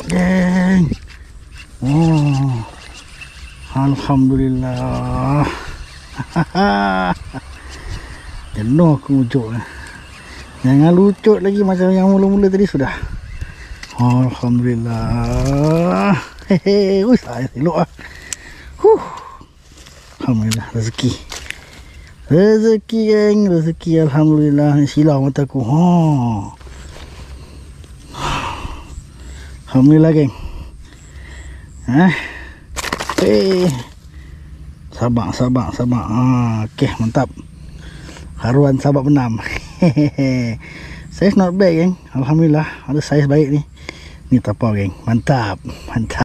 geng. Oh, alhamdulillah. Jenuh aku ujuk. Jangan lucut lagi macam yang mula-mula tadi sudah. Alhamdulillah. Hehe, saya elok ah. Alhamdulillah, rezeki. Rezeki geng, rezeki alhamdulillah. Silau mataku. Alhamdulillah geng. Sabar. Okey, mantap. Haruan sahabat benam. Saiz not bad geng. Alhamdulillah, ada saiz baik ni. Ni tapau geng. Mantap.